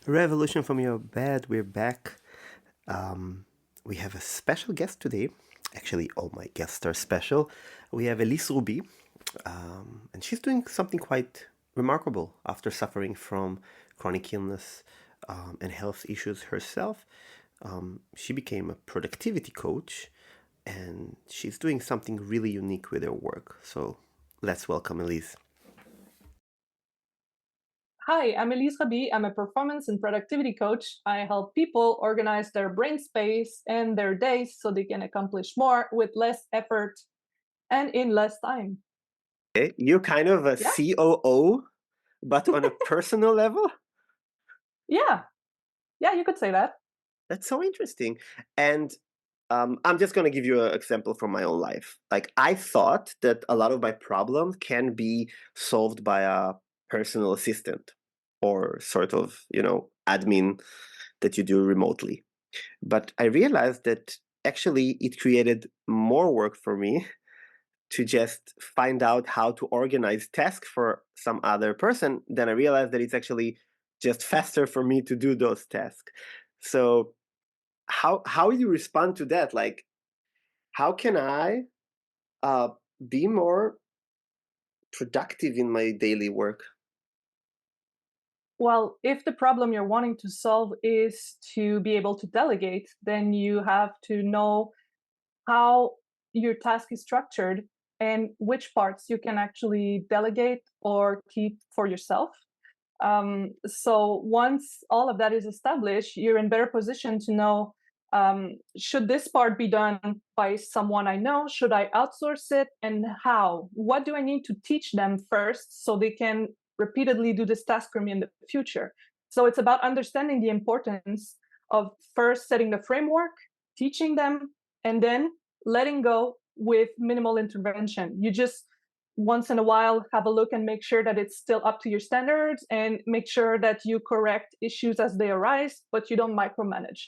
Revolution from your bed. We're back. Um, we have a special guest today. Actually, all my guests are special. We have Elyse Robi, and she's doing something quite remarkable after suffering from chronic illness and health issues herself. She became a productivity coach, and she's doing something really unique with her work. So let's welcome Elyse. Hi, I'm Elyse Robi. I'm a performance and productivity coach. I help people organize their brain space and their days so they can accomplish more with less effort and in less time. Okay, you're kind of a Yeah, COO, but on a personal level? yeah, yeah, you could say that. That's so interesting. And I'm just going to give you an example from my own life. Like, I thought that a lot of my problems can be solved by a personal assistant or sort of, admin that you do remotely. But I realized that actually it created more work for me to just find out how to organize tasks for some other person. Then I realized that it's actually just faster for me to do those tasks. So how you respond to that? Like, how can I uh, be more productive in my daily work? Well, if the problem you're wanting to solve is to be able to delegate, then you have to know how your task is structured and which parts you can actually delegate or keep for yourself. So once all of that is established, you're in better position to know, should this part be done by someone I know? Should I outsource it? And how? What do I need to teach them first so they can repeatedly do this task for me in the future? So it's about understanding the importance of first setting the framework, teaching them, and then letting go with minimal intervention. You just once in a while have a look and make sure that it's still up to your standards and make sure that you correct issues as they arise, but you don't micromanage.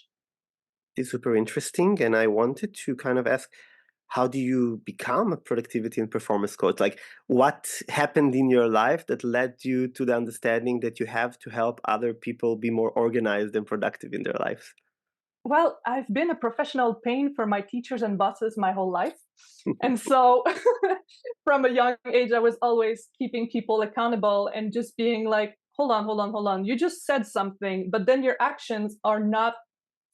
It's super interesting, and I wanted to kind of ask, how do you become a productivity and performance coach? Like, what happened in your life that led you to the understanding that you have to help other people be more organized and productive in their lives? Well, I've been a professional pain for my teachers and bosses my whole life. And so from a young age, I was always keeping people accountable and just being like, hold on, hold on, hold on. You just said something, but then your actions are not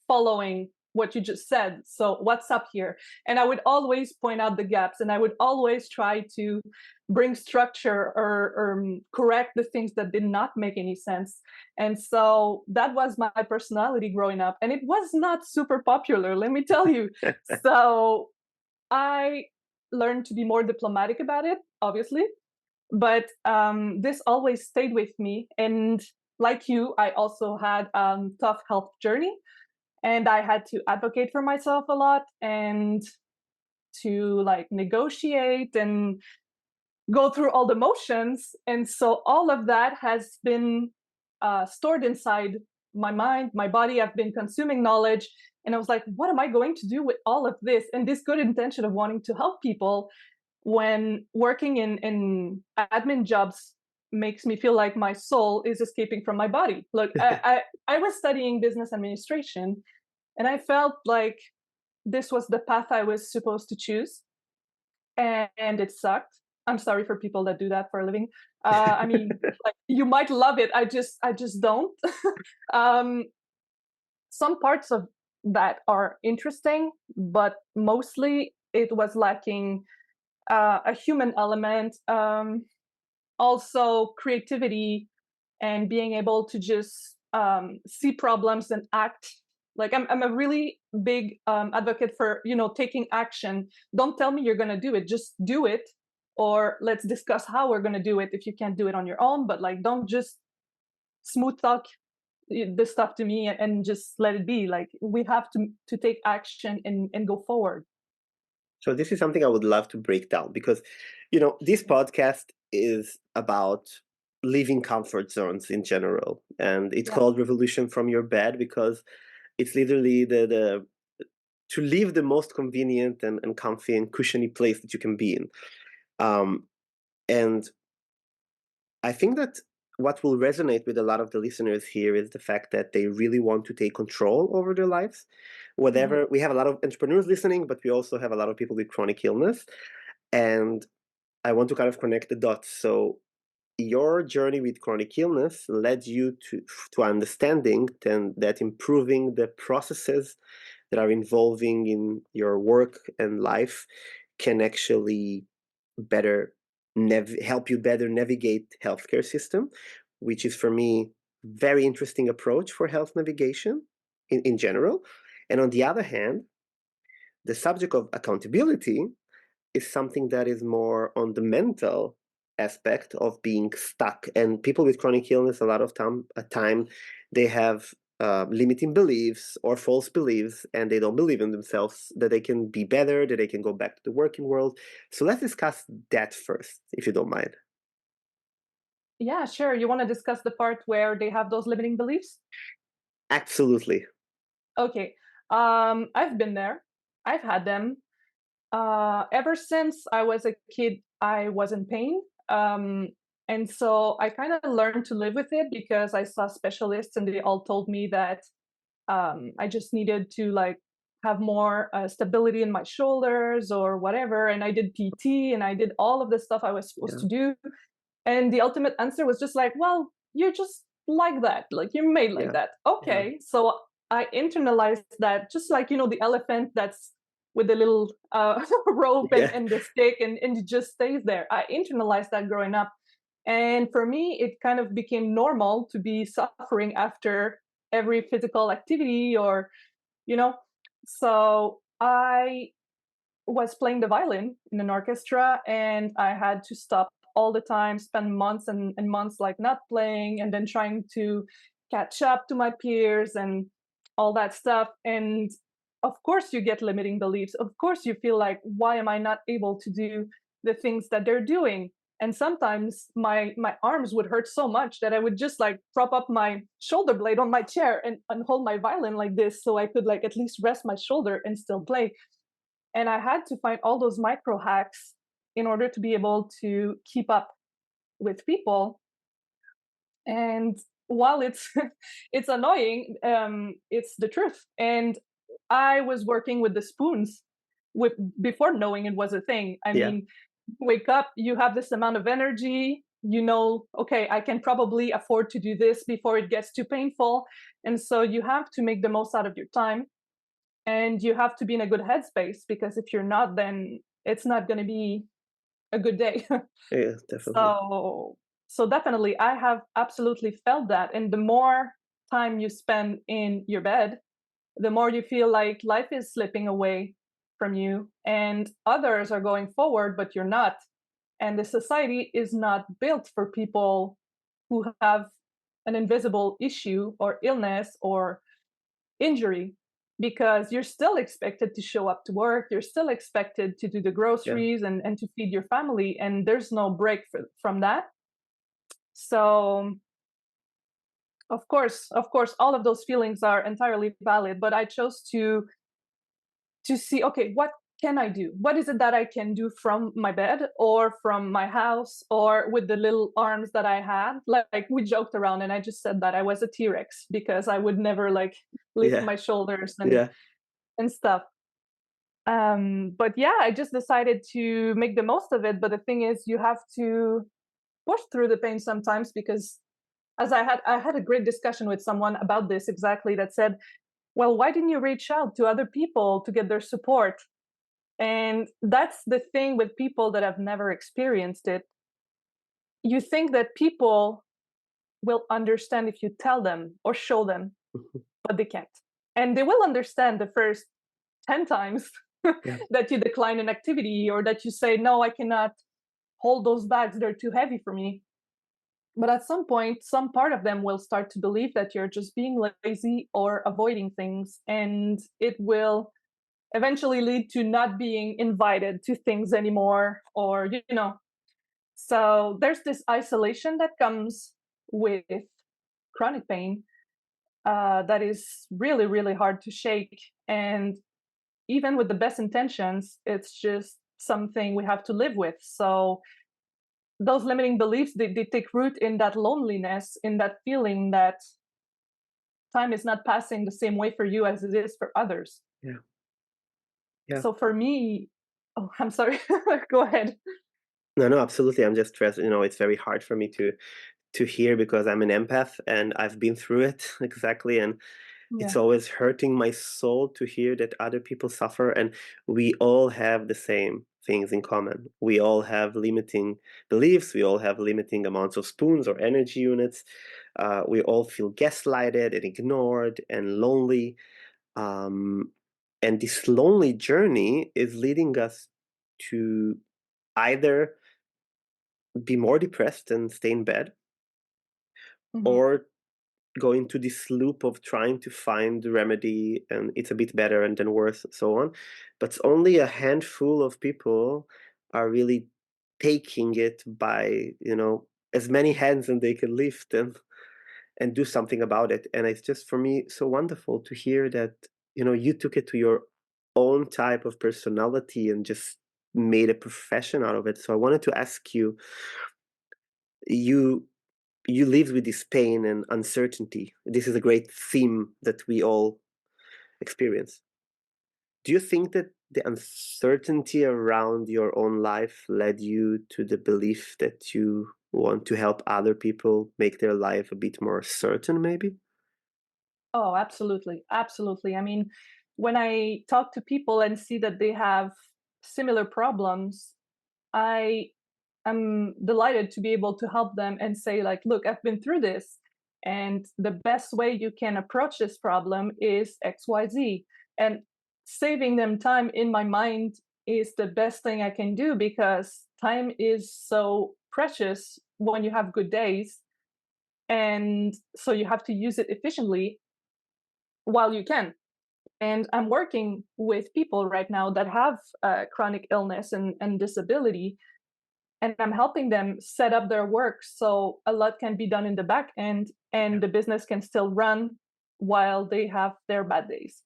following what you just said. So what's up here? And I would always point out the gaps and I would always try to bring structure or correct the things that did not make any sense. And so that was my personality growing up. And it was not super popular, let me tell you. So I learned to be more diplomatic about it, obviously. But this always stayed with me. And like you, I also had tough health journey and I had to advocate for myself a lot and to like negotiate and go through all the motions. And so all of that has been stored inside my mind, my body. I've been consuming knowledge. And I was like, what am I going to do with all of this? And this good intention of wanting to help people when working in admin jobs makes me feel like my soul is escaping from my body. Look, I was studying business administration and I felt like this was the path I was supposed to choose, and it sucked. I'm sorry for people that do that for a living. I mean, like you might love it. I just don't. um, some parts of that are interesting, but mostly it was lacking a human element, also creativity, and being able to just see problems and act. Like I'm a really big advocate for taking action. Don't tell me you're gonna do it, just do it, or let's discuss how we're gonna do it if you can't do it on your own. But like, don't just smooth talk this stuff to me and just let it be. Like we have to take action and go forward. So this is something I would love to break down because, this podcast is about leaving comfort zones in general, and it's Yeah. called Revolution from Your Bed because it's literally the to leave the most convenient and comfy and cushiony place that you can be in. Um, and I think that what will resonate with a lot of the listeners here is the fact that they really want to take control over their lives. Mhm. Whatever, we have a lot of entrepreneurs listening, but we also have a lot of people with chronic illness. And I want to kind of connect the dots. So your journey with chronic illness led you to understanding then that improving the processes that are involving in your work and life can actually better help you better navigate healthcare system, which is for me very interesting approach for health navigation in general. And on the other hand, the subject of accountability is something that is more on the mental aspect of being stuck. And people with chronic illness, a lot of time they have limiting beliefs or false beliefs, and they don't believe in themselves that they can be better, that they can go back to the working world. So let's discuss that first, if you don't mind. Yeah, sure. You want to discuss the part where they have those limiting beliefs? Absolutely. Okay. I've been there. I've had them. Ever since I was a kid, I was in pain. And so I kind of learned to live with it because I saw specialists and they all told me that I just needed to like have more stability in my shoulders or whatever. And I did PT and I did all of the stuff I was supposed Yeah. to do. And the ultimate answer was just like, well, you're just like that. Like you're made like Yeah. that. Yeah. Okay. So I internalized that just like, the elephant that's with the little rope and, Yeah. and the stick and it just stays there. I internalized that growing up. And for me, it kind of became normal to be suffering after every physical activity or, you know, so I was playing the violin in an orchestra and I had to stop all the time, spend months and months like not playing and then trying to catch up to my peers and all that stuff. And of course, you get limiting beliefs. Of course, you feel like, why am I not able to do the things that they're doing? And sometimes my arms would hurt so much that I would just like prop up my shoulder blade on my chair and hold my violin like this so I could like at least rest my shoulder and still play. And I had to find all those micro hacks in order to be able to keep up with people. And while it's it's annoying, it's the truth. And I was working with the spoons with before knowing it was a thing. I Yeah. mean, wake up, you have this amount of energy, okay, I can probably afford to do this before it gets too painful. And so you have to make the most out of your time and you have to be in a good headspace because if you're not, then it's not going to be a good day. Yeah. Definitely. So definitely I have absolutely felt that, and the more time you spend in your bed, the more you feel like life is slipping away from you and others are going forward but you're not, and the society is not built for people who have an invisible issue or illness or injury, because you're still expected to show up to work, you're still expected to do the Yeah. groceries and to feed your family, and there's no break from that. So of course all of those feelings are entirely valid, but I chose to see, okay, what can I do, what is it that I can do from my bed or from my house or with the little arms that I had. Like we joked around and I just said that I was a T-Rex because I would never like lift Yeah. my shoulders Yeah. and stuff. But yeah, I just decided to make the most of it. But the thing is, you have to push through the pain sometimes because, as I had a great discussion with someone about this exactly that said, "Well, why didn't you reach out to other people to get their support?" And that's the thing with people that have never experienced it. You think that people will understand if you tell them or show them, but they can't. And they will understand the first 10 times Yeah. that you decline an activity or that you say, no, I cannot hold those bags, they're too heavy for me. But at some point, some part of them will start to believe that you're just being lazy or avoiding things. And it will eventually lead to not being invited to things anymore, or, So there's this isolation that comes with chronic pain that is really, really hard to shake. And even with the best intentions, it's just something we have to live with. So those limiting beliefs, they take root in that loneliness, in that feeling that time is not passing the same way for you as it is for others. Yeah. Yeah. So for me, oh, I'm sorry. Go ahead. No, no, absolutely. I'm just stressed. It's very hard for me to hear because I'm an empath and I've been through it exactly. And it's Yeah. always hurting my soul to hear that other people suffer. And we all have the same things in common. We all have limiting beliefs. We all have limiting amounts of spoons or energy units. We all feel gaslighted and ignored and lonely. Um, and this lonely journey is leading us to either be more depressed and stay in bed, Mhm. or go into this loop of trying to find the remedy and it's a bit better and then worse, so on. But only a handful of people are really taking it by, as many hands and they can lift and do something about it. And it's just for me so wonderful to hear that, you took it to your own type of personality and just made a profession out of it. So I wanted to ask you, you you live with this pain and uncertainty. This is a great theme that we all experience. Do you think that the uncertainty around your own life led you to the belief that you want to help other people make their life a bit more certain, maybe? Oh, absolutely. Absolutely. I mean, when I talk to people and see that they have similar problems, I am delighted to be able to help them and say, like, look, I've been through this. And the best way you can approach this problem is XYZ. And saving them time in my mind is the best thing I can do because time is so precious when you have good days. And so you have to use it efficiently while you can. And I'm working with people right now that have chronic illness and disability, and I'm helping them set up their work so a lot can be done in the back end Yeah. and the business can still run while they have their bad days.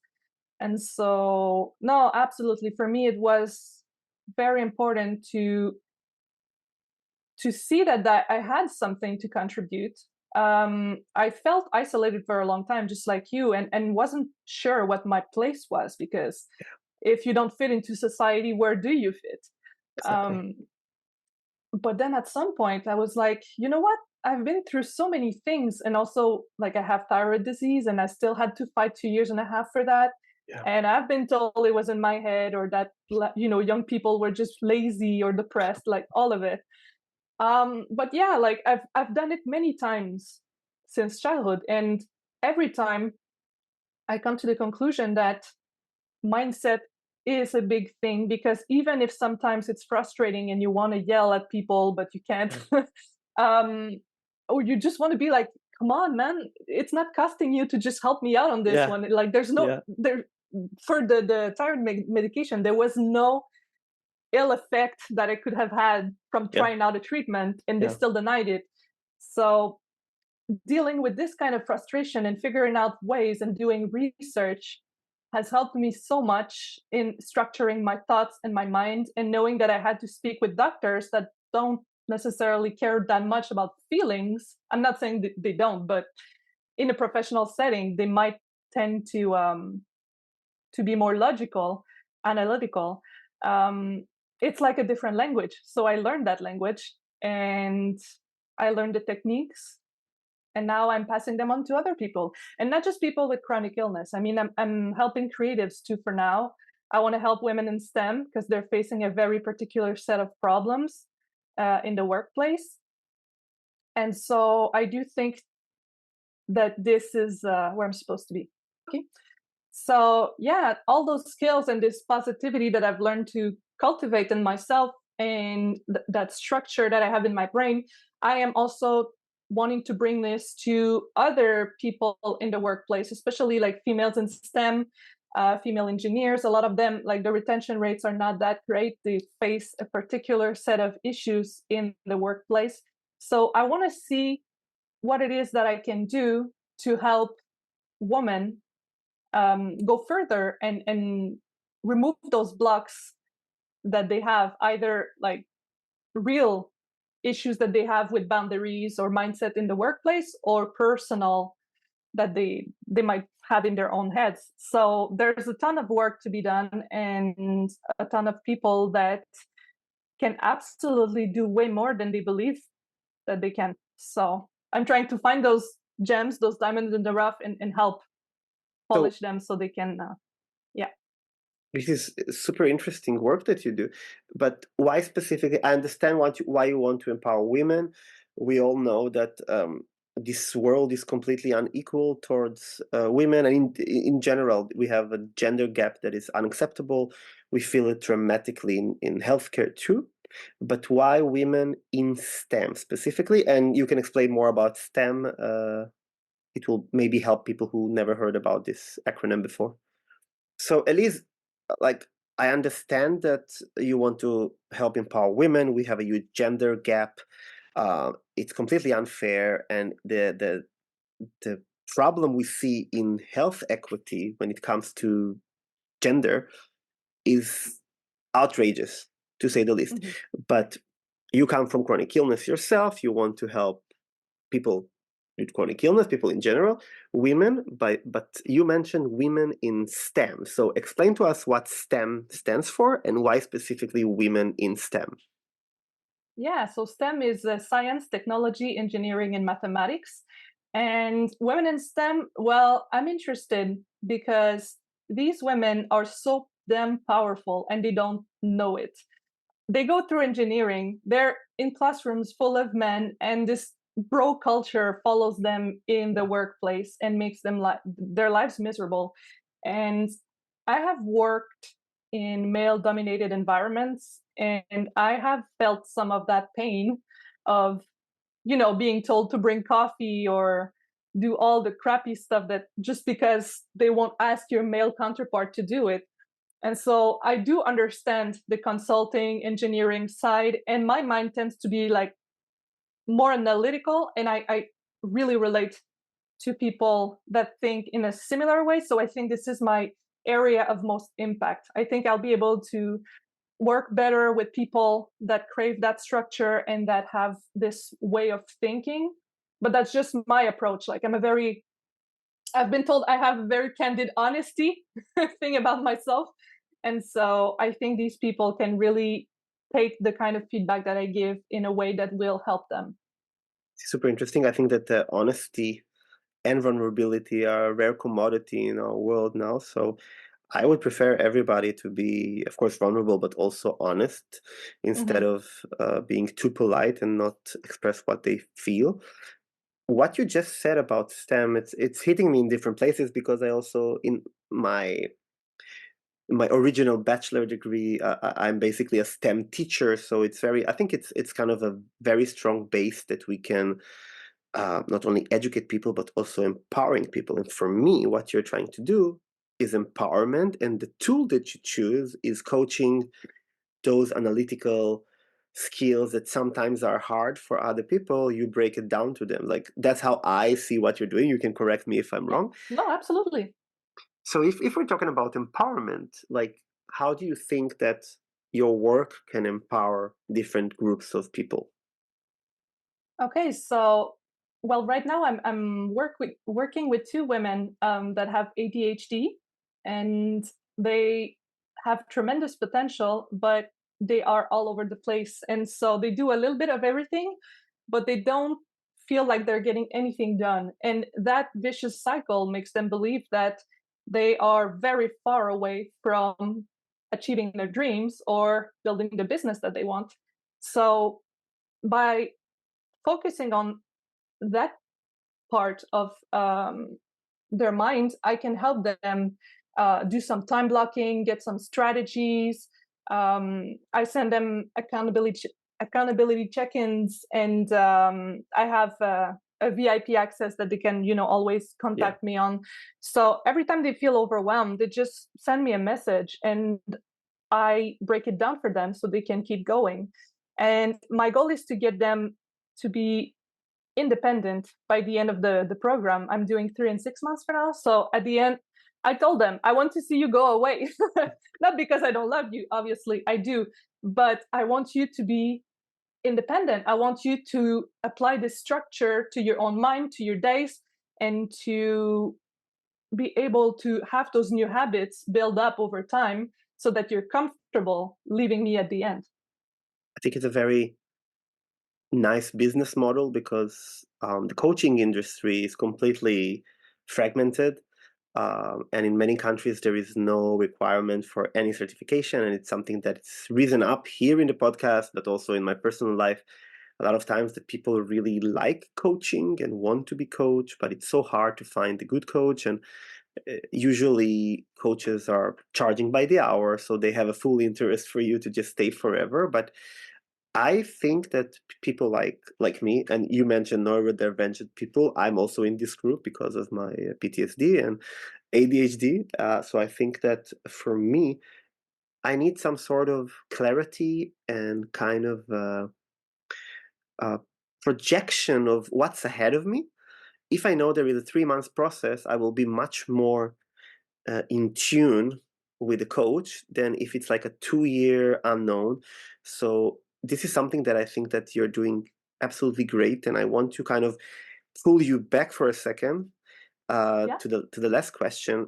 And so, no, absolutely. For me, it was very important to see that I had something to contribute. I felt isolated for a long time, just like you, and wasn't sure what my place was because if you don't fit into society, where do you fit? Exactly. Um, but then at some point, I was like, you know what? I've been through so many things, and also like I have thyroid disease, and I still had to fight 2 years and a half for that. Yeah. And I've been told it was in my head, or that young people were just lazy or depressed, like all of it. But yeah, like I've done it many times since childhood, and every time I come to the conclusion that mindset is a big thing because even if sometimes it's frustrating and you want to yell at people but you can't, Yeah. um, or you just want to be like, "Come on, man! It's not costing you to just help me out on this Yeah. one." Like, there's no Yeah. there for the thyroid medication. There was no ill effect that I could have had from Yeah. trying out a treatment, and they Yeah. still denied it. So dealing with this kind of frustration and figuring out ways and doing research has helped me so much in structuring my thoughts and my mind and knowing that I had to speak with doctors that don't necessarily care that much about feelings. I'm not saying that they don't, but in a professional setting, they might tend to be more logical, analytical. Um, it's like a different language. So I learned that language and I learned the techniques, and now I'm passing them on to other people, and not just people with chronic illness. I mean, I'm helping creatives too for now. I want to help women in STEM because they're facing a very particular set of problems in the workplace. And so I do think that this is where I'm supposed to be. Okay. So yeah, all those skills and this positivity that I've learned to cultivate in myself, and that structure that I have in my brain, I am also wanting to bring this to other people in the workplace, especially like females in STEM, female engineers. A lot of them, like the retention rates are not that great. They face a particular set of issues in the workplace. So I want to see what it is that I can do to help women go further and remove those blocks that they have, either like real issues that they have with boundaries or mindset in the workplace, or personal that they might have in their own heads. So there's a ton of work to be done, and a ton of people that can absolutely do way more than they believe that they can. So I'm trying to find those gems, those diamonds in the rough, and help So polish them so they can, yeah. this is super interesting work that you do, but why specifically? I understand why you want to empower women. We all know that this world is completely unequal towards women, and in general, we have a gender gap that is unacceptable. We feel it dramatically in healthcare too. But why women in STEM specifically? And you can explain more about STEM. It will maybe help people who never heard about this acronym before. So, Elise, like, I understand that you want to help empower women. We have a huge gender gap. It's completely unfair, and the problem we see in health equity when it comes to gender is outrageous, to say the least. Mhm. But you come from chronic illness yourself. You want to help people with chronic illness, people in general, women, but you mentioned women in STEM. So explain to us what STEM stands for and why specifically women in STEM. Yeah, so STEM is science, technology, engineering, and mathematics. And women in STEM, well, I'm interested because these women are so damn powerful and they don't know it. They go through engineering, they're in classrooms full of men, and this bro culture follows them in the workplace and makes them their lives miserable. And I have worked in male dominated environments, and I have felt some of that pain of, being told to bring coffee or do all the crappy stuff that just because they won't ask your male counterpart to do it. And so I do understand the consulting engineering side, and my mind tends to be like more analytical, and I really relate to people that think in a similar way. So I think this is my area of most impact. I think I'll be able to work better with people that crave that structure and that have this way of thinking. But that's just my approach. Like I've been told I have a very candid honesty thing about myself. And so I think these people can really take the kind of feedback that I give in a way that will help them. Super interesting. I think that honesty and vulnerability are a rare commodity in our world now. So I would prefer everybody to be, of course, vulnerable, but also honest instead Mhm. of being too polite and not express what they feel. What you just said about STEM, it's hitting me in different places because I also in my original bachelor degree, I'm basically a STEM teacher, so it's very. I think it's kind of a very strong base that we can not only educate people but also empowering people. And for me, what you're trying to do is empowerment, and the tool that you choose is coaching those analytical skills that sometimes are hard for other people. You break it down to them. Like, that's how I see what you're doing. You can correct me if I'm Yeah. wrong. No, absolutely. So if we're talking about empowerment, like, how do you think that your work can empower different groups of people? Okay, so well, right now I'm working with two women that have ADHD, and they have tremendous potential, but they are all over the place, and so they do a little bit of everything, but they don't feel like they're getting anything done, and that vicious cycle makes them believe that they are very far away from achieving their dreams or building the business that they want. So by focusing on that part of their mind, I can help them do some time blocking, get some strategies. I send them accountability check-ins, and I have a VIP access that they can, always Yeah. contact me on. So every time they feel overwhelmed, they just send me a message, and I break it down for them so they can keep going. And my goal is to get them to be independent by the end of the program. I'm doing 3 and 6 months for now. So at the end, I told them, I want to see you go away. Not because I don't love you, obviously I do, but I want you to be independent. I want you to apply this structure to your own mind, to your days, and to be able to have those new habits build up over time so that you're comfortable leaving me at the end. I think it's a very nice business model because the coaching industry is completely fragmented. And in many countries, there is no requirement for any certification. And it's something that's risen up here in the podcast, but also in my personal life. A lot of times that people really like coaching and want to be coached, but it's so hard to find a good coach. And usually coaches are charging by the hour, so they have a full interest for you to just stay forever. But I think that people like me, and you mentioned neurodivergent people. I'm also in this group because of my PTSD and ADHD. So I think that for me, I need some sort of clarity and kind of projection of what's ahead of me. If I know there is a 3 months process, I will be much more in tune with the coach than if it's like a 2 year unknown. So this is something that I think that you're doing absolutely great, and I want to kind of pull you back for a second Yeah. to the last question.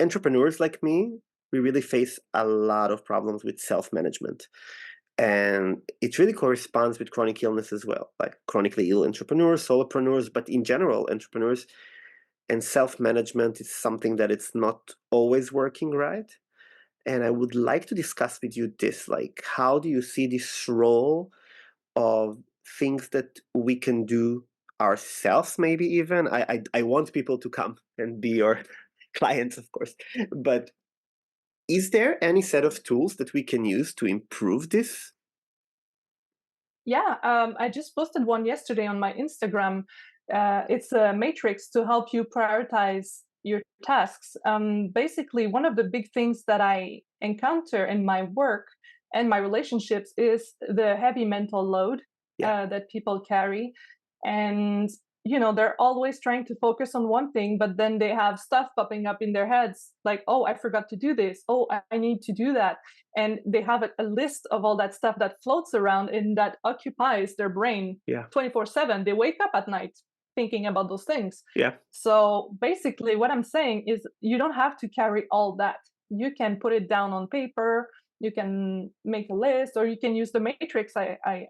Entrepreneurs like me, we really face a lot of problems with self-management. And it really corresponds with chronic illness as well, like chronically ill entrepreneurs, solopreneurs, but in general, entrepreneurs and self-management is something that it's not always working right. And I would like to discuss with you this, like, how do you see this role of things that we can do ourselves, maybe even? I want people to come and be your clients, of course. But is there any set of tools that we can use to improve this? Yeah, I just posted one yesterday on my Instagram. It's a matrix to help you prioritize your tasks. Basically, one of the big things that I encounter in my work and my relationships is the heavy mental load Yeah, that people carry. And, they're always trying to focus on one thing, but then they have stuff popping up in their heads like, oh, I forgot to do this. Oh, I need to do that, and they have a list of all that stuff that floats around and that occupies their brain yeah, 24/7. They wake up at night thinking about those things. yeah. So basically what I'm saying is you don't have to carry all that. You can put it down on paper, you can make a list, or you can use the matrix I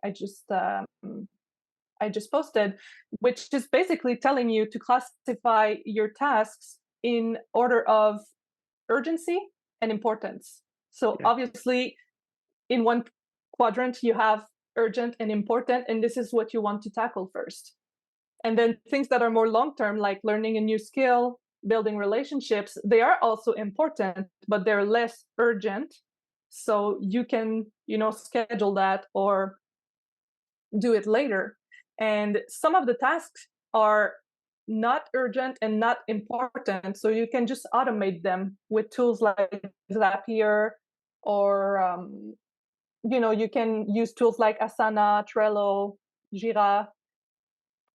just posted, which is basically telling you to classify your tasks in order of urgency and importance. So Yeah. obviously, in one quadrant, you have urgent and important, and this is what you want to tackle first. And then things that are more long term, like learning a new skill, building relationships, they are also important, but they're less urgent. So you can, schedule that or do it later. And some of the tasks are not urgent and not important. So you can just automate them with tools like Zapier, or, you can use tools like Asana, Trello, Jira.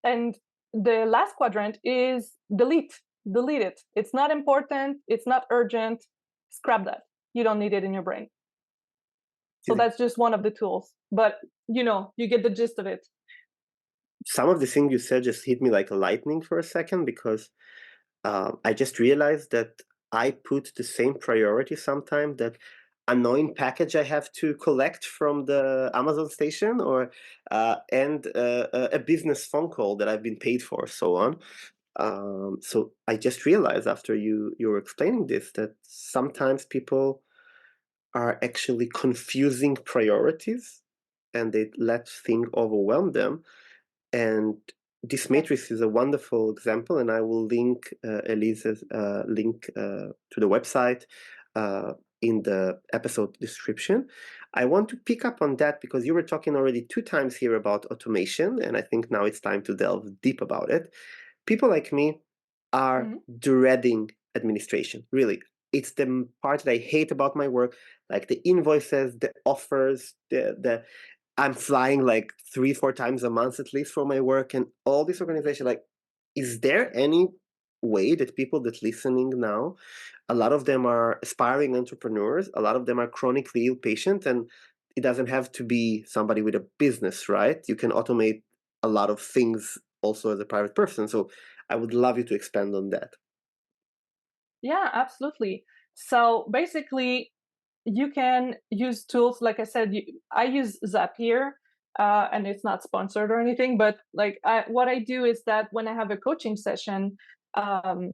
And the last quadrant is delete. Delete it. It's not important. It's not urgent. Scrap that. You don't need it in your brain. So that's just one of the tools. But, you get the gist of it. Some of the things you said just hit me like a lightning for a second because I just realized that I put the same priority sometimes that annoying package I have to collect from the Amazon station or and a business phone call that I've been paid for, so on. So I just realized after you were explaining this that sometimes people are actually confusing priorities and they let things overwhelm them. And this Yes. matrix is a wonderful example, and I will link Elise's link to the website uh, in the episode description. I want to pick up on that because you were talking already 2 times here about automation, and I think now it's time to delve deep about it. People like me are Mhm. dreading administration, really. It's the part that I hate about my work, like the invoices, the offers, the I'm flying like 3, 4 times a month at least for my work and all this organization. Like, is there any way that people that listening now, a lot of them are aspiring entrepreneurs, a lot of them are chronically ill patients, and it doesn't have to be somebody with a business, right? You can automate a lot of things also as a private person. So I would love you to expand on that. Yeah, absolutely. So basically, you can use tools like I said. I use Zapier, and it's not sponsored or anything. But like, what I do is that when I have a coaching session, um,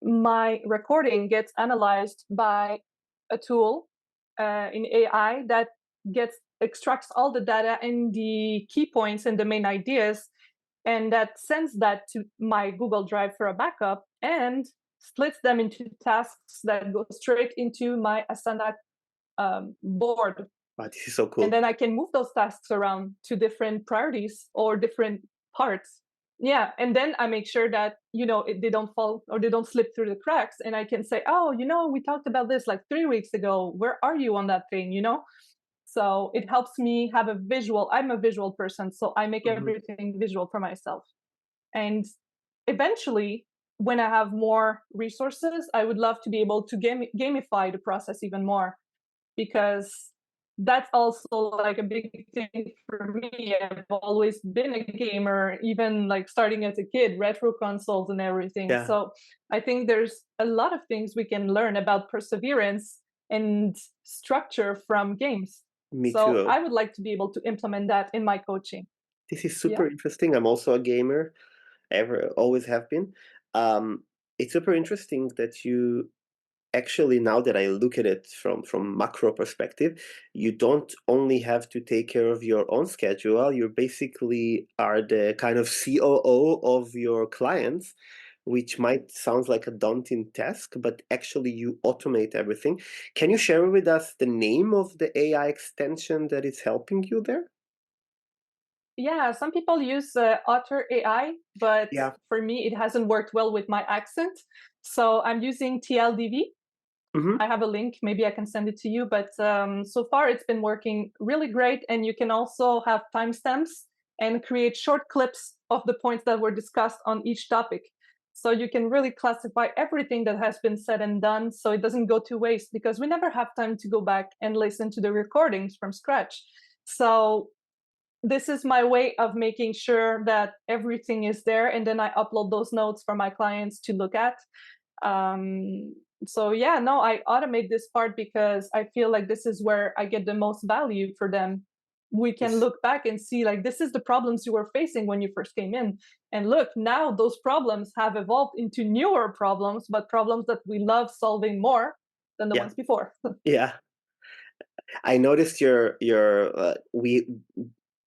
my recording gets analyzed by a tool in AI that gets extracts all the data and the key points and the main ideas, and that sends that to my Google Drive for a backup and splits them into tasks that go straight into my Asana board. Wow, this is so And cool. then I can move those tasks around to different priorities or different parts. Yeah, and then I make sure that they don't fall or they don't slip through the cracks, and I can say, oh, we talked about this like 3 weeks ago. Where are you on that thing? So it helps me have a visual. I'm a visual person, so I make Mhm. everything visual for myself. And eventually, when I have more resources, I would love to be able to gamify the process even more, because that's also like a big thing for me. I've always been a gamer, even like starting as a kid, retro consoles and everything. Yeah, So I think there's a lot of things we can learn about perseverance and structure from games. me So too. I would like to be able to implement that in my coaching. This is Yeah. super interesting. I'm also a gamer, ever always have been. It's super interesting that you actually, now that I look at it from macro perspective, you don't only have to take care of your own schedule. You basically are the kind of COO of your clients, which might sound like a daunting task, but actually you automate everything. Can you share with us the name of the AI extension that is helping you there? Yeah, some people use Otter AI, but Yeah. for me, it hasn't worked well with my accent. So I'm using TLDV. Hmm. I have a link. Maybe I can send it to you. But so far, it's been working really great. And you can also have timestamps and create short clips of the points that were discussed on each topic. So you can really classify everything that has been said and done so it doesn't go to waste, because we never have time to go back and listen to the recordings from scratch. So this is my way of making sure that everything is there, and then I upload those notes for my clients to look at. um, so yeah, no, I automate this part because I feel like this is where I get the most value for them. We can This, look back and see, like, this is the problems you were facing when you first came in, and look, now those problems have evolved into newer problems, but problems that we love solving more than the yeah, ones before. yeah. I noticed your we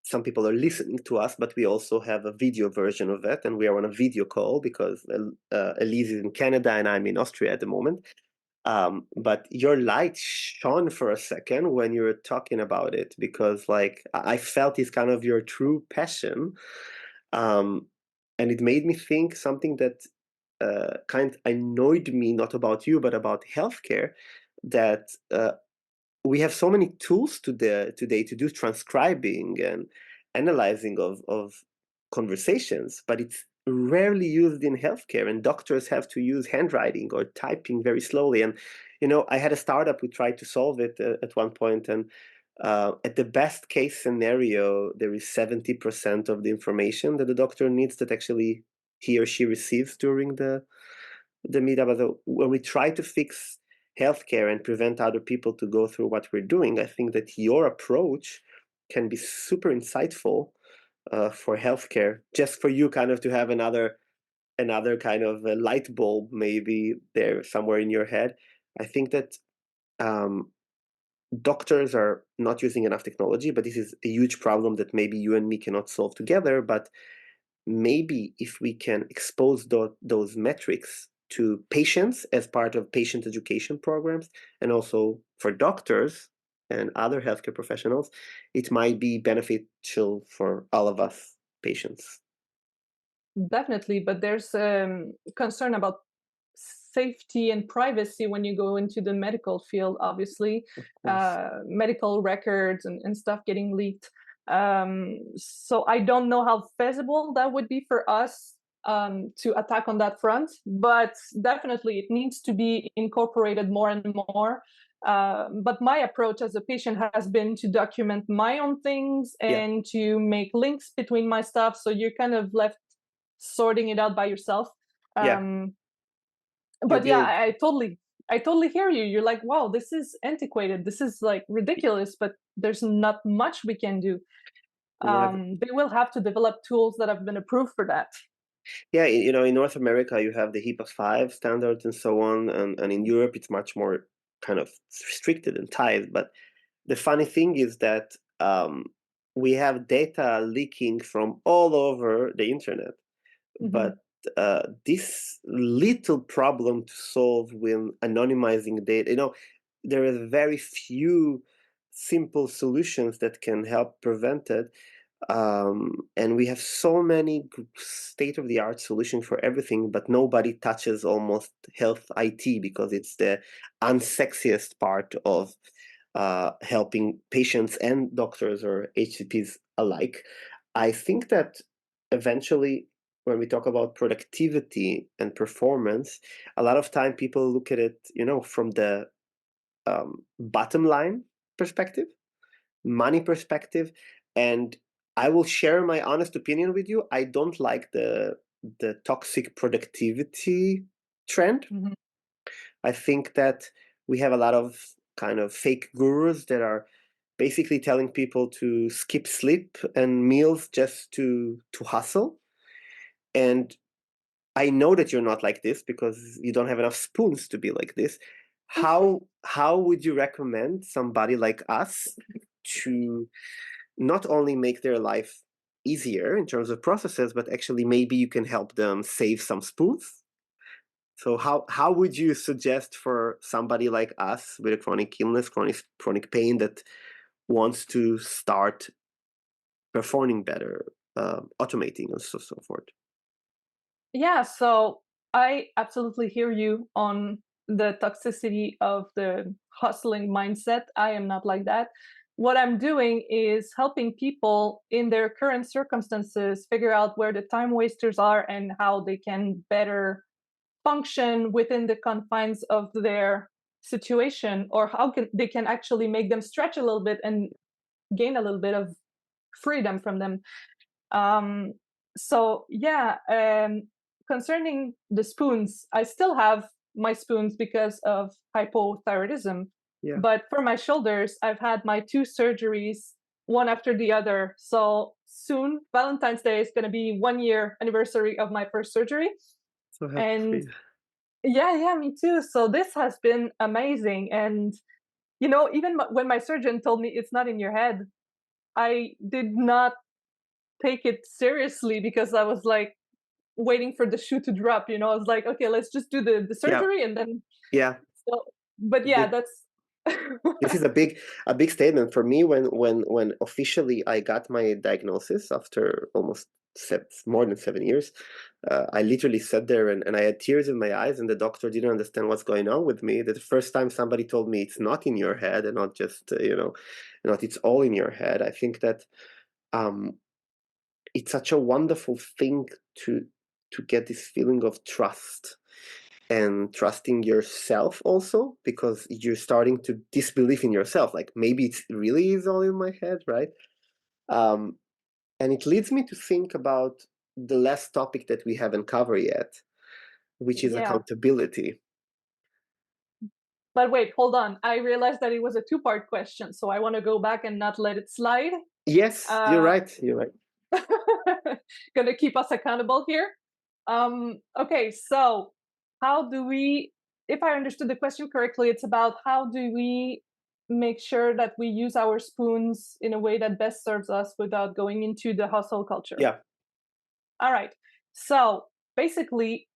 some people are listening to us, but we also have a video version of it, and we are on a video call because Elise is in Canada and I'm in Austria at the moment. But your light shone for a second when you were talking about it, because like I felt it's kind of your true passion, um, and it made me think something that kind of annoyed me, not about you, but about healthcare, that we have so many tools today to do transcribing and analyzing of conversations, but it's rarely used in healthcare, and doctors have to use handwriting or typing very slowly. And I had a startup who tried to solve it at one point, and at the best case scenario, there is 70% of the information that the doctor needs that actually he or she receives during the meetup. But when we try to fix healthcare and prevent other people to go through what we're doing, I think that your approach can be super insightful for healthcare. Just for you, kind of to have another kind of a light bulb maybe there somewhere in your head. I think that um, doctors are not using enough technology, but this is a huge problem that maybe you and me cannot solve together. But maybe if we can expose those metrics to patients as part of patient education programs, and also for doctors and other healthcare professionals, it might be beneficial for all of us patients. Definitely, but there's concern about safety and privacy when you go into the medical field, obviously, Of course. medical records and stuff getting leaked. So I don't know how feasible that would be for us to attack on that front, but definitely it needs to be incorporated more and more. But my approach as a patient has been to document my own things Yeah, and to make links between my stuff. So you're kind of left sorting it out by yourself. yeah. Um, You but yeah, build. I totally hear you. You're like, wow, this is antiquated. This is like ridiculous, but there's not much we can do. Yeah, They will have to develop tools that have been approved for that. yeah. In North America, you have the HIPAA 5 standards and so on, and in Europe, it's much more kind of restricted and tied. But the funny thing is that we have data leaking from all over the internet, but Mhm, this little problem to solve when anonymizing data, there are very few simple solutions that can help prevent it. And we have so many state-of-the-art solutions for everything, but nobody touches almost health IT because it's the unsexiest part of helping patients and doctors or HCPs alike. I think that eventually, when we talk about productivity and performance, a lot of time people look at it, from the bottom line perspective, money perspective, and I will share my honest opinion with you. I don't like the toxic productivity trend. mhm. I think that we have a lot of kind of fake gurus that are basically telling people to skip sleep and meals just to hustle. And I know that you're not like this because you don't have enough spoons to be like this. How would you recommend somebody like us to not only make their life easier in terms of processes, but actually maybe you can help them save some spoons? So how would you suggest for somebody like us with a chronic illness, chronic pain that wants to start performing better, automating, and so forth? Yeah, so I absolutely hear you on the toxicity of the hustling mindset. I am not like that. What I'm doing is helping people in their current circumstances figure out where the time wasters are and how they can better function within the confines of their situation, or how they can actually make them stretch a little bit and gain a little bit of freedom from them. um, so yeah, concerning the spoons, I still have my spoons because of hypothyroidism. Yeah. But for my shoulders, I've had my two surgeries, one after the other. So soon, Valentine's Day is going to be 1 year anniversary of my first surgery. So happy for And you. yeah, yeah, me too. So this has been amazing. And, even when my surgeon told me it's not in your head, I did not take it seriously because I was like waiting for the shoe to drop. I was like, okay, let's just do the Yeah. surgery and then Yeah. so. But yeah, that's This is a big statement for me when officially I got my diagnosis after almost more than 7 years. I literally sat there and I had tears in my eyes, and the doctor didn't understand what's going on with me. That the first time somebody told me it's not in your head and not just not it's all in your head. I think that um, it's such a wonderful thing to get this feeling of trust and trusting yourself also, because you're starting to disbelieve in yourself, like maybe it really is all in my head, right? um, and it leads me to think about the last topic that we haven't covered yet, which is yeah. accountability. But wait, hold on. I realized that it was a two-part question, so I want to go back and not let it slide. Yes, you're Uh, right, you're right. gonna keep us accountable here. Okay, so how do we, if I understood the question correctly, it's about how do we make sure that we use our spoons in a way that best serves us without going into the hustle culture. Yeah, All right. So basically,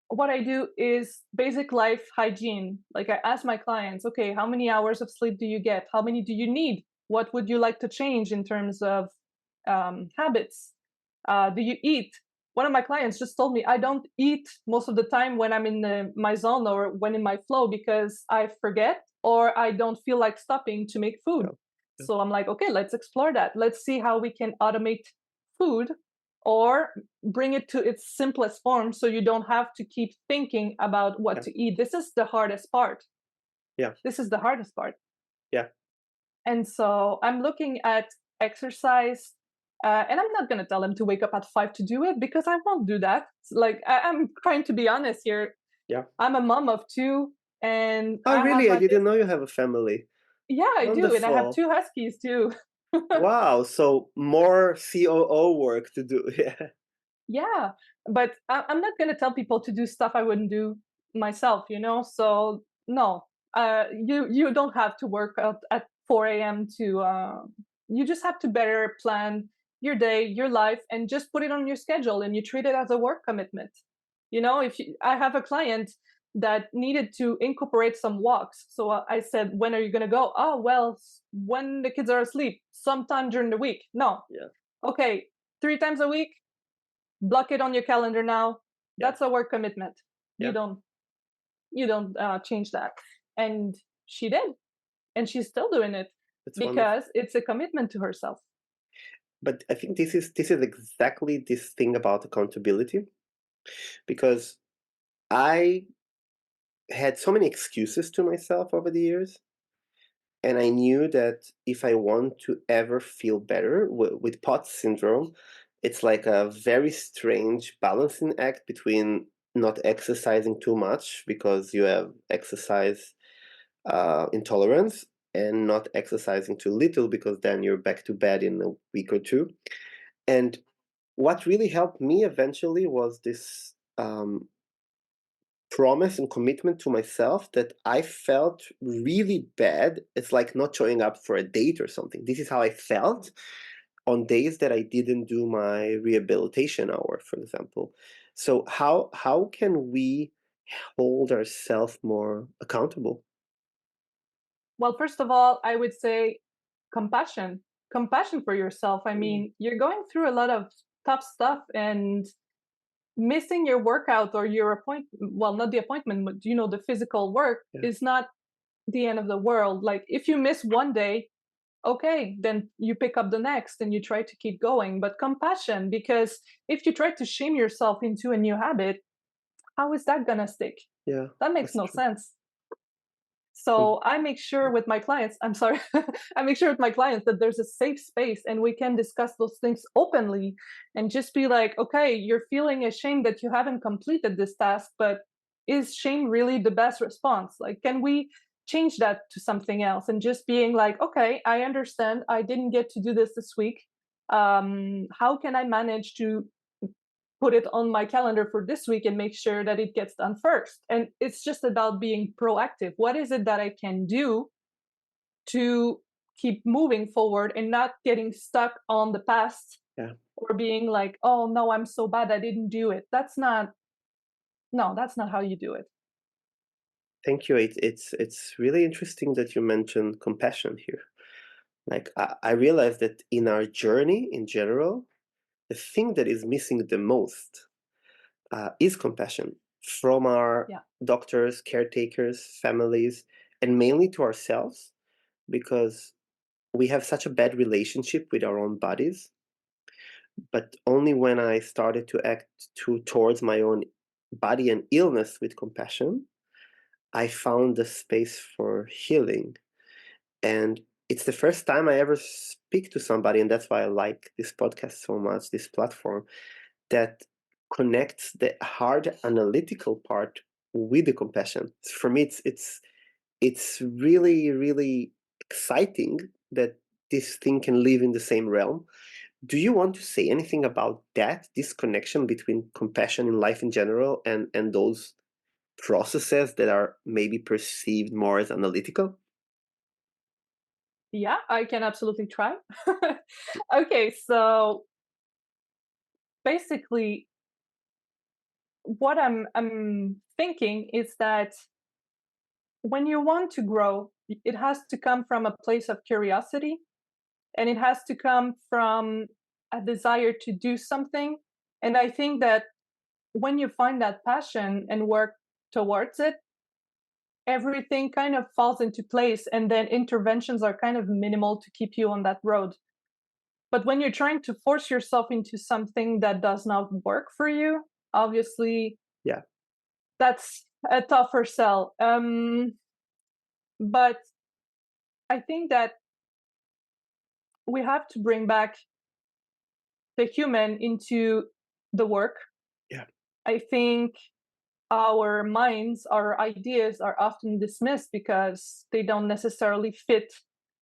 what I do is basic life hygiene. Like I ask my clients, okay, how many hours of sleep do you get? How many do you need? What would you like to change in terms of habits? Do you eat? One of my clients just told me I don't eat most of the time when I'm in my zone or when in my flow because I forget or I don't feel like stopping to make food. yeah, yeah, So I'm like, okay, let's explore that. Let's see how we can automate food or bring it to its simplest form so you don't have to keep thinking about what yeah. to eat. This is the hardest part. Yeah. This is the hardest part. Yeah. And so I'm looking at exercise, and I'm not going to tell them to wake up at 5 to do it because I won't do that. Like, I'm trying to be honest here. Yeah. I'm a mom of two, and Oh, I have really? I my didn't know you have a family. yeah, I do, and I have Wonderful. two huskies too. Wow. So more COO work to do. Yeah. Yeah, but I'm not gonna tell people to do stuff I wouldn't do myself, you know? So no, you don't have to work out at 4 a.m. to. You just have to better plan your day, your life, and just put it on your schedule, and you treat it as a work commitment. You know, if you, I have a client that needed to incorporate some walks, so I said, "When are you gonna go?" Oh, well, when the kids are asleep, sometime during the week. No, Yeah. okay, 3 times a week, block it on your calendar now. Yeah. That's a work commitment. You Yeah. don't you don't change that. And she did, and she's still doing it That's wonderful. because it's a commitment to herself. But I think this is exactly this thing about accountability, because I had so many excuses to myself over the years, and I knew that if I want to ever feel better with POTS syndrome, it's like a very strange balancing act between not exercising too much because you have exercise intolerance, and not exercising too little because then you're back to bed in a week or two. And what really helped me eventually was this promise and commitment to myself that I felt really bad. It's like not showing up for a date or something. This is how I felt on days that I didn't do my rehabilitation hour, for example. So how can we hold ourselves more accountable? Well, first of all, I would say compassion. Compassion for yourself. I Mm, mean, you're going through a lot of tough stuff, and missing your workout or your appointment, well, not the appointment, but the physical work yeah, is not the end of the world. Like, if you miss one day, okay, then you pick up the next and you try to keep going. But compassion, because if you try to shame yourself into a new habit, how is that gonna stick? yeah, That makes that's no true. sense. Com- So I make sure with my clients, I'm sorry, I make sure with my clients that there's a safe space and we can discuss those things openly and just be like, okay, you're feeling ashamed that you haven't completed this task, but is shame really the best response? Like, can we change that to something else? And just being like, okay, I understand I didn't get to do this week. How can I manage to put it on my calendar for this week and make sure that it gets done first? And it's just about being proactive. What is it that I can do to keep moving forward and not getting stuck on the past yeah, or being like, oh no, I'm so bad I didn't do it? That's not, no, that's not how you do it. thank you. It's really interesting that you mentioned compassion here. Like I realized that in our journey in general, the thing that is missing the most is compassion from our Yeah. doctors, caretakers, families, and mainly to ourselves, because we have such a bad relationship with our own bodies. But only when I started to act towards my own body and illness with compassion, I found the space for healing. And it's the first time I ever speak to somebody, and that's why I like this podcast so much, this platform, that connects the hard analytical part with the compassion. For me, it's really really exciting that this thing can live in the same realm. Do you want to say anything about that? This connection between compassion in life in general and those processes that are maybe perceived more as analytical? Yeah, I can absolutely try. Okay, so basically what I'm thinking is that when you want to grow, it has to come from a place of curiosity, and it has to come from a desire to do something. And I think that when you find that passion and work towards it, everything kind of falls into place, and then interventions are kind of minimal to keep you on that road. But when you're trying to force yourself into something that does not work for you, obviously Yeah, that's a tougher sell. But I think that we have to bring back the human into the work. Yeah. I think our minds, our ideas are often dismissed because they don't necessarily fit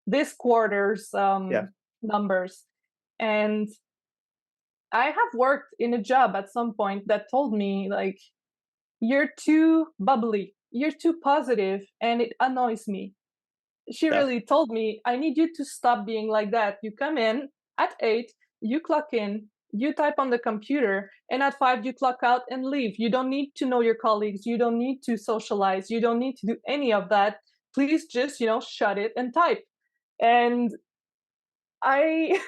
this quarter's Yeah. numbers. And I have worked in a job at some point that told me, like, you're too bubbly, you're too positive, and it annoys me. She Yeah. really told me, I need you to stop being like that. You come in at 8, you clock in, you type on the computer, and at 5, you clock out and leave. You don't need to know your colleagues. You don't need to socialize. You don't need to do any of that. Please just, shut it and type. And I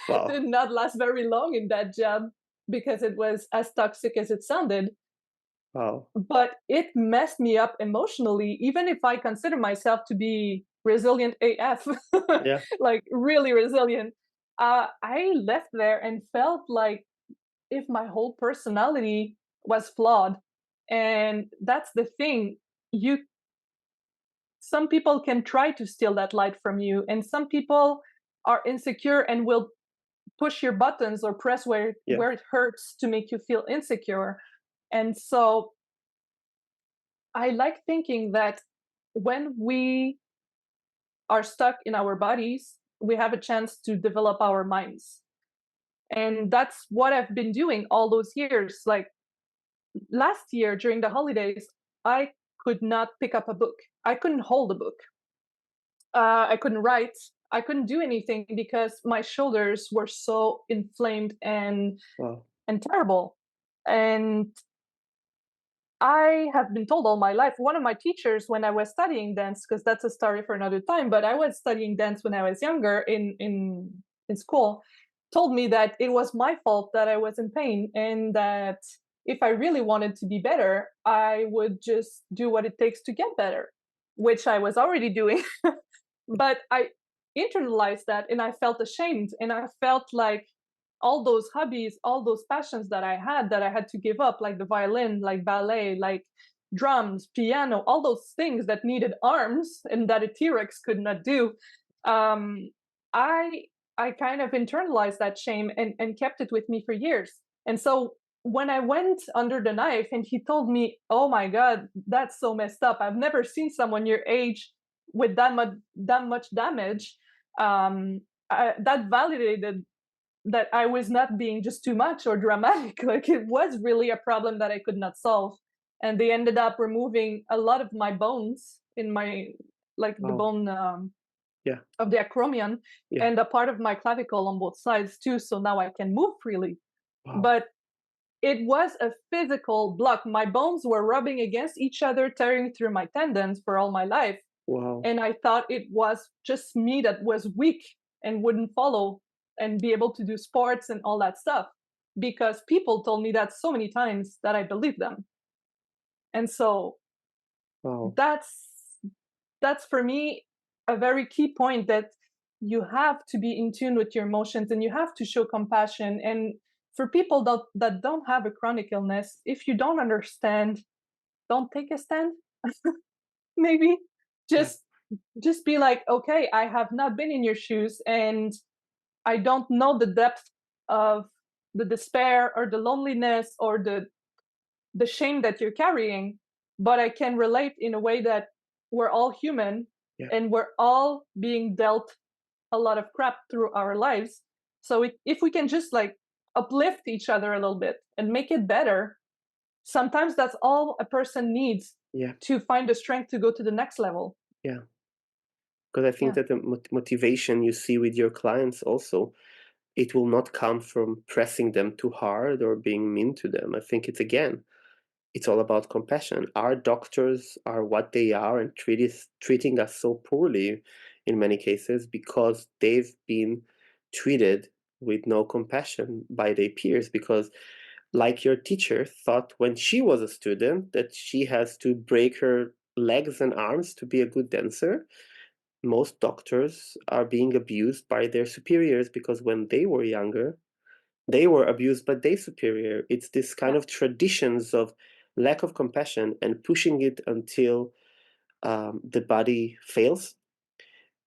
Wow. did not last very long in that job because it was as toxic as it sounded. Wow. But it messed me up emotionally, even if I consider myself to be resilient AF, Yeah. like really resilient. I left there and felt like if my whole personality was flawed. And that's the thing. You Some people can try to steal that light from you, and some people are insecure and will push your buttons or press Yeah. where it hurts to make you feel insecure. And so I like thinking that when we are stuck in our bodies, we have a chance to develop our minds. And that's what I've been doing all those years. Like last year during the holidays, I could not pick up a book. I couldn't hold a book. I couldn't write. I couldn't do anything because my shoulders were so inflamed Wow. and terrible. And I have been told all my life, one of my teachers when I was studying dance, because that's a story for another time, but I was studying dance when I was younger in school, told me that it was my fault that I was in pain and that if I really wanted to be better, I would just do what it takes to get better, which I was already doing. But I internalized that and I felt ashamed and I felt like all those hobbies, all those passions that I had to give up, like the violin, like ballet, like drums, piano, all those things that needed arms and that a T-Rex could not do. Um, I I kind of internalized that shame and kept it with me for years. And so when I went under the knife and he told me, "Oh my God, that's so messed up. I've never seen someone your age with that much damage." That validated that I was not being just too much or dramatic. Like it was really a problem that I could not solve. And they ended up removing a lot of my bones in my, like the Wow. bone Yeah. of the acromion Yeah. and a part of my clavicle on both sides too. So now I can move freely. Wow. But it was a physical block. My bones were rubbing against each other, tearing through my tendons for all my life. Wow. And I thought it was just me that was weak and wouldn't follow and be able to do sports and all that stuff because people told me that so many times that I believed them. And so Wow. that's that's for me a very key point that you have to be in tune with your emotions and you have to show compassion. And for people that don't have a chronic illness, if you don't understand, don't take a stand. Maybe Yeah. just just be like, okay, I have not been in your shoes and I don't know the depth of the despair or the loneliness or the shame that you're carrying, but I can relate in a way that we're all human Yeah. and we're all being dealt a lot of crap through our lives. So if we can just like uplift each other a little bit and make it better, sometimes that's all a person needs Yeah. to find the strength to go to the next level. Yeah. Because I think Yeah. that the motivation you see with your clients also, it will not come from pressing them too hard or being mean to them. I think it's all about compassion. Our doctors are what they are and treating us so poorly in many cases because they've been treated with no compassion by their peers. Because, like your teacher thought when she was a student that she has to break her legs and arms to be a good dancer, most doctors are being abused by their superiors because when they were younger, they were abused by their superior. It's this kind Yeah. of traditions of lack of compassion and pushing it until the body fails.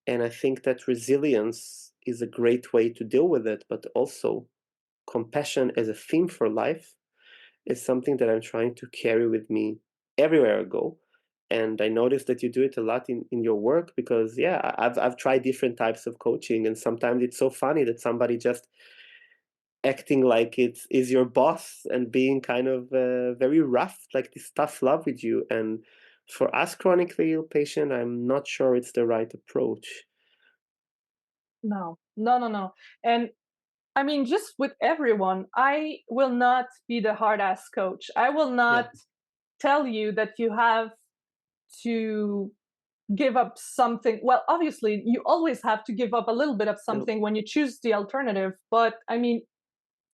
And I think that resilience is a great way to deal with it, but also compassion as a theme for life is something that I'm trying to carry with me everywhere I go. And I noticed that you do it a lot in your work because, yeah, I've tried different types of coaching, and sometimes it's so funny that somebody just acting like it is your boss and being kind of very rough, like this tough love with you. And for us chronically ill patient, I'm not sure it's the right approach. No, no, no, no. And I mean, just with everyone, I will not be the hard ass coach. I will Yeah. not tell you that you have to give up something. Well, obviously, you always have to give up a little bit of No. something when you choose the alternative. But I mean,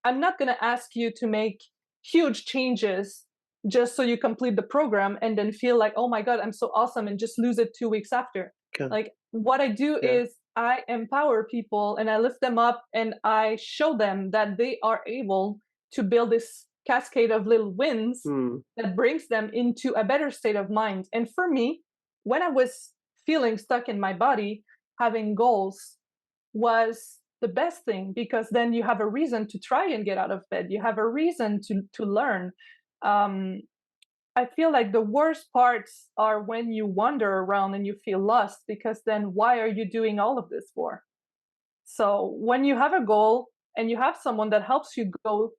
I'm not going to ask you to make huge changes just so you complete the program and then feel like, oh my God, I'm so awesome, and just lose it 2 weeks after. Okay. Like, what I do Yeah. is I empower people and I lift them up and I show them that they are able to build this cascade of little wins Hmm. that brings them into a better state of mind. And for me, when I was feeling stuck in my body, having goals was the best thing, because then you have a reason to try and get out of bed. You have a reason to learn. Um, I feel like the worst parts are when you wander around and you feel lost, because then why are you doing all of this for? So when you have a goal and you have someone that helps you go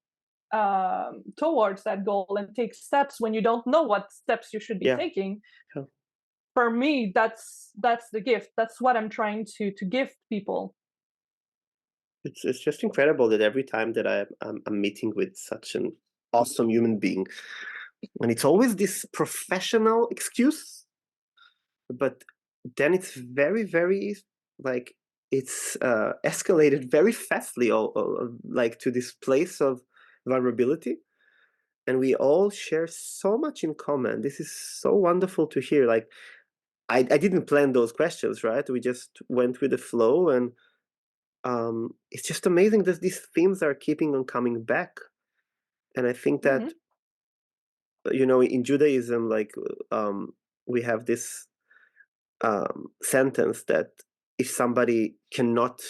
towards that goal and take steps when you don't know what steps you should be Yeah. taking, Yeah. for me, that's the gift. That's what I'm trying to give people. It's just incredible that every time that I'm meeting with such an awesome human being, and it's always this professional excuse, but then it's very, very like it's escalated very fastly, like to this place of vulnerability, and we all share so much in common. This is so wonderful to hear. Like I didn't plan those questions, right? We just went with the flow, and it's just amazing that these themes are keeping on coming back. And I think that Hmm. in Judaism, like we have this sentence that if somebody cannot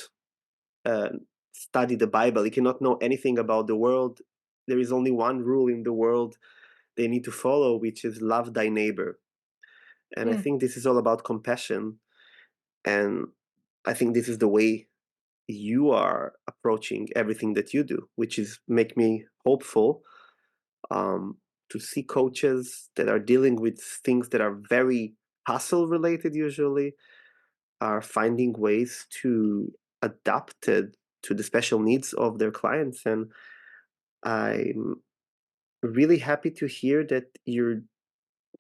uh, study the Bible, he cannot know anything about the world. There is only one rule in the world they need to follow, which is love thy neighbor. And I Mm. think this is all about compassion. And I think this is the way you are approaching everything that you do, which is make me hopeful um, to see coaches that are dealing with things that are very hustle related usually are finding ways to adapt it to the special needs of their clients. And I'm really happy to hear that you're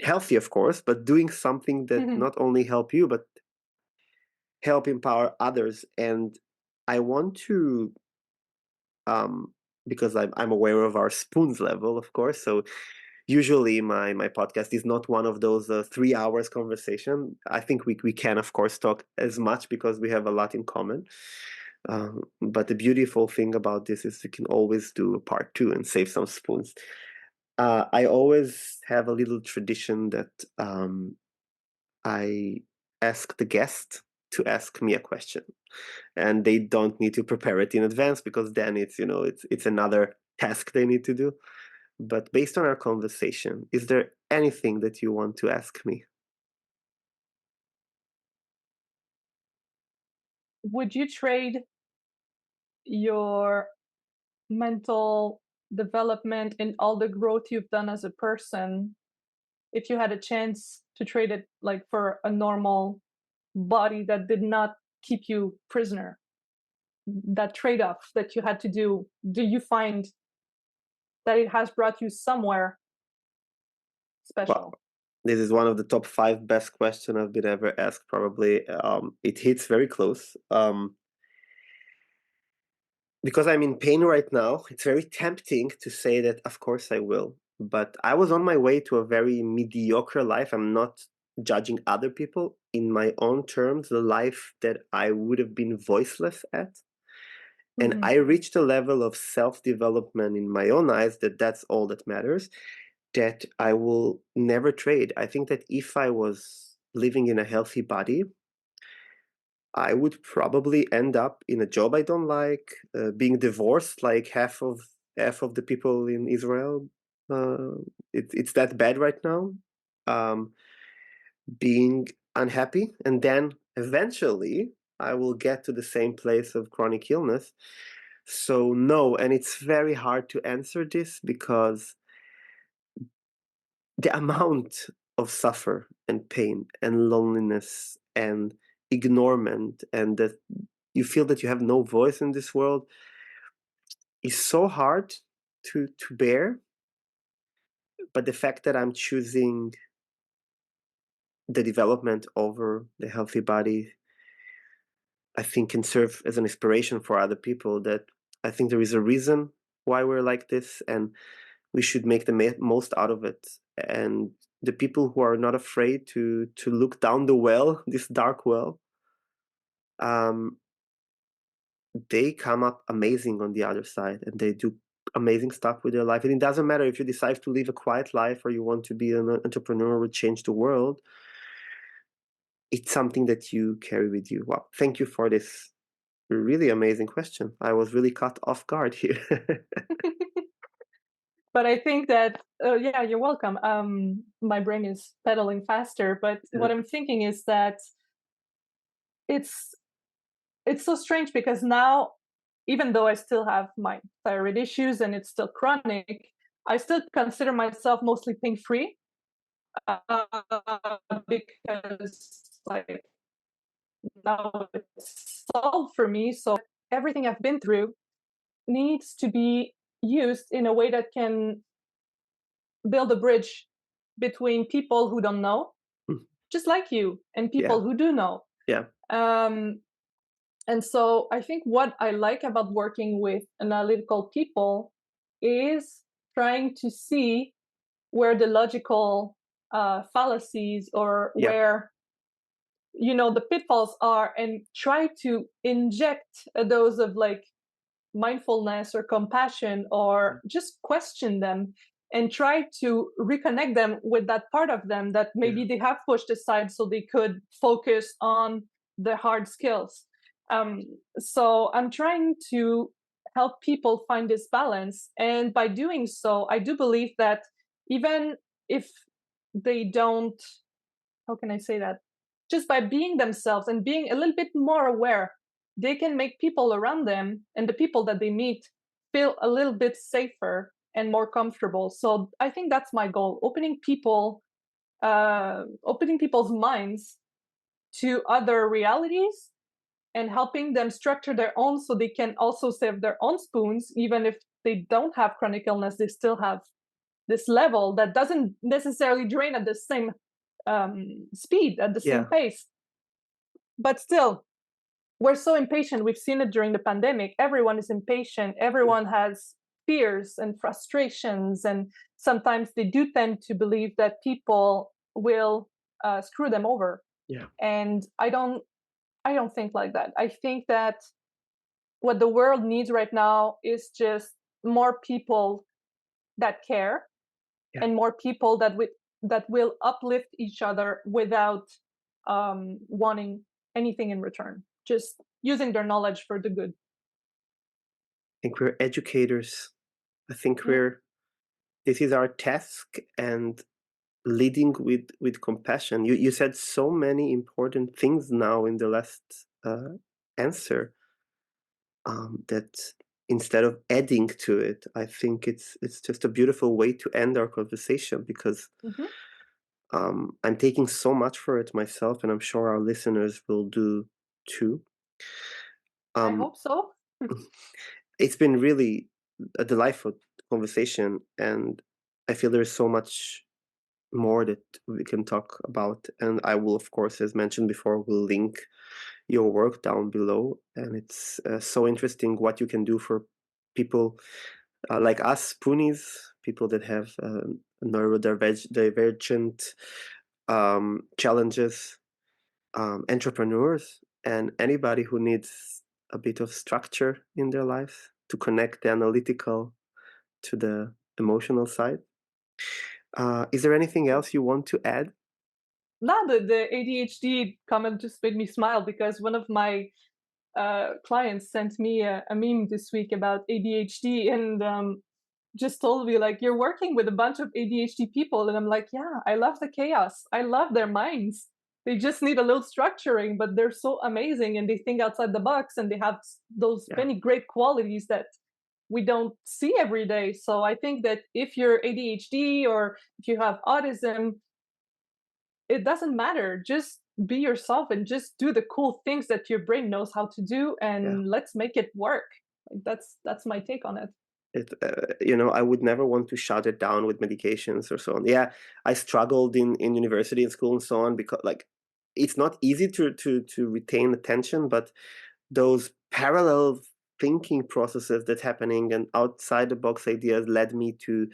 healthy, of course, but doing something that not only help you but help empower others. And I want to um because I'm aware of our spoons level, of course. So usually my podcast is not one of those 3 hours conversation. I think we can of course talk as much because we have a lot in common. But the beautiful thing about this is we can always do a part two and save some spoons. I always have a little tradition that I ask the guest to ask me a question, and they don't need to prepare it in advance because then it's another task they need to do. But based on our conversation, is there anything that you want to ask me? Would you trade your mental development and all the growth you've done as a person, if you had a chance to trade it like for a normal body that did not keep you prisoner? That trade-off that you had to do you find that it has brought you somewhere Well, special? this is one of the top five best question I've been ever asked. Probably, it hits very close. Because I'm in pain right now, it's very tempting to say that, of course, I will. But I was on my way to a very mediocre life. I'm not judging other people in my own terms, the life that I would have been voiceless at. And Mhm. I reached a level of self development in my own eyes that that's all that matters, that I will never trade. I think that if I was living in a healthy body, I would probably end up in a job I don't like, being divorced like half of the people in Israel. Uh, it's that bad right now. Um, being unhappy, and then eventually I will get to the same place of chronic illness. So no, and it's very hard to answer this because the amount of suffer and pain and loneliness and ignorement and that you feel that you have no voice in this world is so hard to bear. But the fact that I'm choosing the development over the healthy body, I think can serve as an inspiration for other people, that I think there is a reason why we're like this, and we should make the most out of it. And the people who are not afraid to look down the well, this dark well, um, they come up amazing on the other side, and they do amazing stuff with their life. And it doesn't matter if you decide to live a quiet life or you want to be an entrepreneur or change the world. It's something that you carry with you. Wow, thank you for this really amazing question. I was really caught off guard here. But I think that, yeah, you're welcome. My brain is pedaling faster, but Yeah. what I'm thinking is that it's it's so strange because now, even though I still have my thyroid issues and it's still chronic, I still consider myself mostly pain free, because like now it's solved for me. So everything I've been through needs to be used in a way that can build a bridge between people who don't know, Mm. just like you, and Yeah. people who do know. Yeah. Um, and so I think what I like about working with analytical people is trying to see where the logical fallacies or Yeah. where the pitfalls are, and try to inject a dose of like mindfulness or compassion, or just question them and try to reconnect them with that part of them that Yeah. maybe they have pushed aside so they could focus on the hard skills. um, so I'm trying to help people find this balance, and by doing so I do believe that even if they don't, how can I say that, just by being themselves and being a little bit more aware, they can make people around them and the people that they meet feel a little bit safer and more comfortable. So I think that's my goal: opening people's minds to other realities and helping them structure their own, so they can also save their own spoons. Even if they don't have chronic illness, they still have this level that doesn't necessarily drain at the same speed, at the same Yeah. pace. But still, we're so impatient. We've seen it during the pandemic. Everyone is impatient. Yeah. Everyone has fears and frustrations. And sometimes they do tend to believe that people will screw them over. Yeah. And I don't think like that. I think that what the world needs right now is just more people that care, Yeah. and more people that will uplift each other without wanting anything in return, just using their knowledge for the good. I think we're educators. I think Mm, this is our task, and leading with compassion. You said so many important things now in the last answer, that instead of adding to it, I think it's just a beautiful way to end our conversation, because mhm. I'm taking so much for it myself, and I'm sure our listeners will do too. I Um, hope so. it's been really a delightful conversation, and I feel there's so much more that we can talk about. And I will, of course, as mentioned before, will link your work down below. And it's so interesting what you can do for people like us, Punis, people that have neurodivergent challenges, entrepreneurs, and anybody who needs a bit of structure in their life to connect the analytical to the emotional side. Is there anything else you want to add? now the ADHD comment just made me smile because one of my clients sent me a meme this week about ADHD and just told me like you're working with a bunch of ADHD people, and I'm like, yeah, I love the chaos. I love their minds. They just need a little structuring, but they're so amazing and they think outside the box and they have those Yeah, many great qualities that we don't see every day. So I think that if you're ADHD or if you have autism, it doesn't matter. Just be yourself and just do the cool things that your brain knows how to do, yeah. and let's make it work. Like that's my take on it. I would never want to shut it down with medications or so on. Yeah, I struggled in university and school and so on because like it's not easy to retain attention, but those parallel thinking processes that happening and outside the box ideas led me to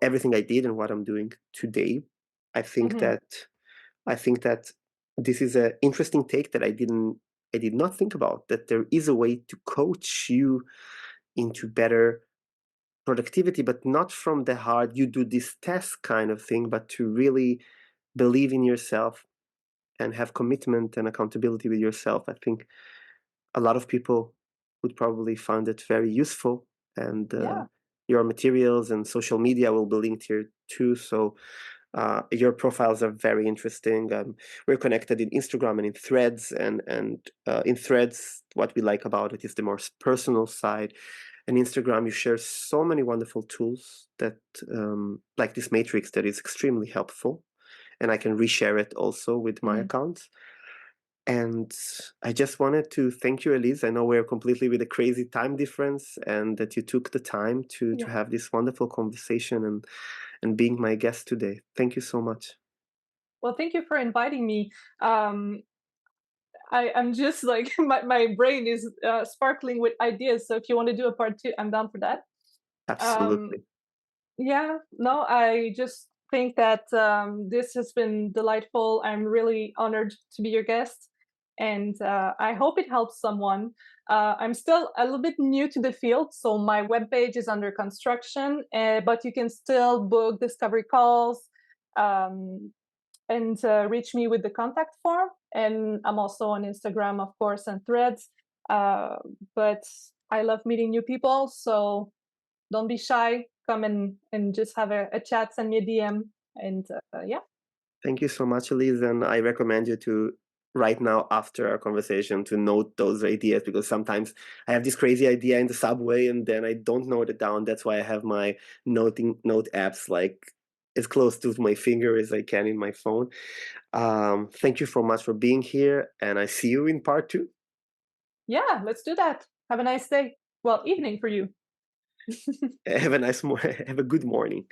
everything I did and what I'm doing today. I think Mhm. that I think that this is an interesting take that I did not think about, that there is a way to coach you into better productivity, but not from the hard, you do this test kind of thing, but to really believe in yourself and have commitment and accountability with yourself. I think a lot of people would probably find it very useful. And Yeah. your materials and social media will be linked here too. So your profiles are very interesting. We're connected in Instagram and in Threads, and in Threads, what we like about it is the more personal side. And Instagram, you share so many wonderful tools that, like this matrix, that is extremely helpful, and I can reshare it also with my Mhm. accounts. And I just wanted to thank you, Elise. I know we're completely with a crazy time difference, and that you took the time to Yeah. have this wonderful conversation and being my guest today. Thank you so much. Well, thank you for inviting me. Um, I'm just like my brain is sparkling with ideas. So if you want to do a part two, I'm down for that. Um, Absolutely. yeah, no, I just think that this has been delightful. I'm really honored to be your guest, and I hope it helps someone. I'm still a little bit new to the field, so my webpage is under construction, but you can still book discovery calls. Um, and reach me with the contact form. And I'm also on Instagram, of course, and Threads. Uh, but I love meeting new people, so don't be shy. Come and just have a chat. Send me a DM, and yeah, Thank you so much, Elise. And I recommend you to right now after our conversation to note those ideas, because sometimes I have this crazy idea in the subway and then I don't note it down. That's why I have my note apps like as close to my finger as I can in my phone. Thank you so much for being here, and I see you in part two. yeah. Let's do that. Have a nice day. Well, evening for you. Have a have a good morning.